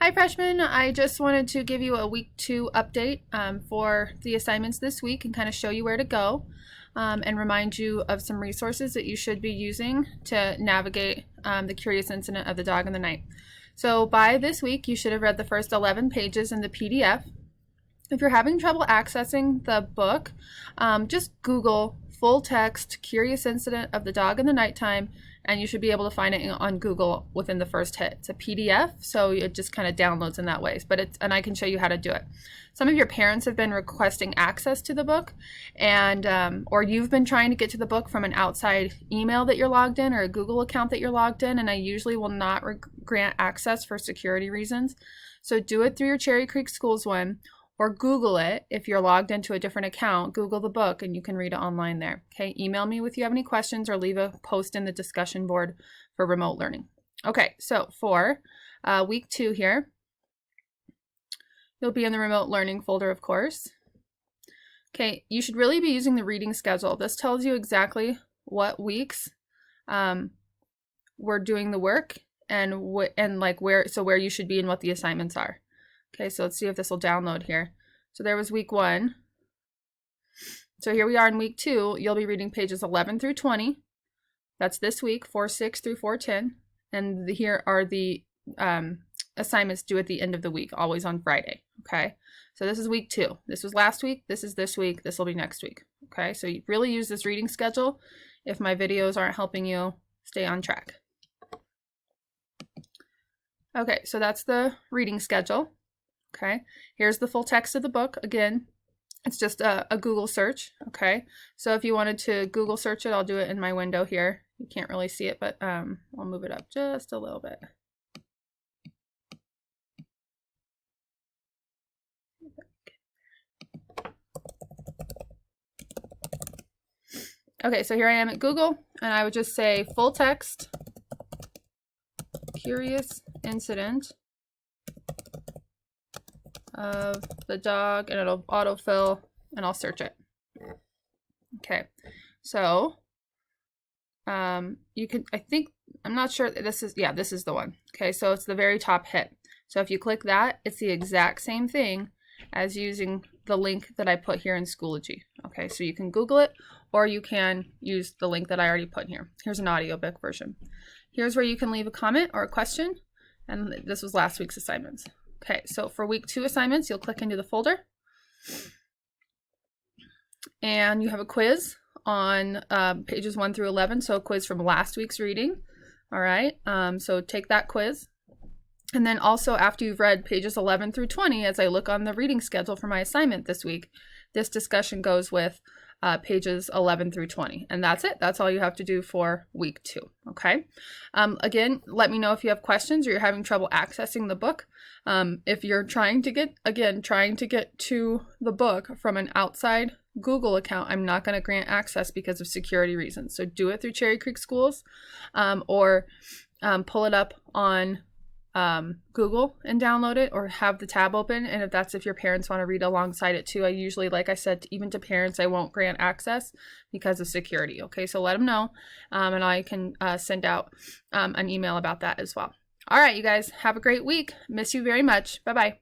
Hi freshmen, I just wanted to give you a week 2 update for the assignments this week and kind of show you where to go and remind you of some resources that you should be using to navigate the curious incident of the dog in the night. So by this week you should have read the first 11 pages in the PDF. If you're having trouble accessing the book, just Google full text curious incident of the dog in the nighttime and you should be able to find it on Google within the first hit. It's a PDF, so it just kind of downloads in that way. And I can show you how to do it. Some of your parents have been requesting access to the book, and or you've been trying to get to the book from an outside email that you're logged in or a Google account that you're logged in, and I usually will not grant access for security reasons. So do it through your Cherry Creek Schools one, or Google it. If you're logged into a different account, Google the book and you can read it online there. Okay, email me if you have any questions or leave a post in the discussion board for remote learning. Okay, so for week 2 here, you'll be in the remote learning folder, of course. Okay, you should really be using the reading schedule. This tells you exactly what weeks we're doing the work and where you should be and what the assignments are. Okay, so let's see if this will download here. So there was week 1. So here we are in week 2. You'll be reading pages 11 through 20. That's this week, 4:6 through 4:10. And here are the assignments due at the end of the week, always on Friday. Okay, so this is week 2. This was last week. This is this week. This will be next week. Okay, so you really use this reading schedule if my videos aren't helping you stay on track. Okay, so that's the reading schedule. Okay, here's the full text of the book. Again, it's just a Google search. Okay, so if you wanted to Google search it, I'll do it in my window here. You can't really see it, but I'll move it up just a little bit. Okay, so here I am at Google, and I would just say full text, curious incident of the dog, and it'll autofill, and I'll search it. Okay, so you can, I'm not sure, this is the one. Okay, so it's the very top hit. So if you click that, it's the exact same thing as using the link that I put here in Schoology. Okay, so you can Google it, or you can use the link that I already put here. Here's an audiobook version. Here's where you can leave a comment or a question, and this was last week's assignments. Okay, so for week 2 assignments, you'll click into the folder, and you have a quiz on pages 1 through 11, so a quiz from last week's reading. All right, so take that quiz. And then also after you've read pages 11 through 20, as I look on the reading schedule for my assignment this week, this discussion goes with pages 11 through 20. And that's it. That's all you have to do for week 2. Okay. Again, let me know if you have questions or you're having trouble accessing the book. If you're trying to get to the book from an outside Google account, I'm not going to grant access because of security reasons. So do it through Cherry Creek Schools, or pull it up on Google and download it, or have the tab open. And if your parents want to read alongside it too, I usually, like I said, even to parents, I won't grant access because of security. Okay, so let them know, and I can send out an email about that as well. All right, you guys, have a great week. Miss you very much. Bye-bye.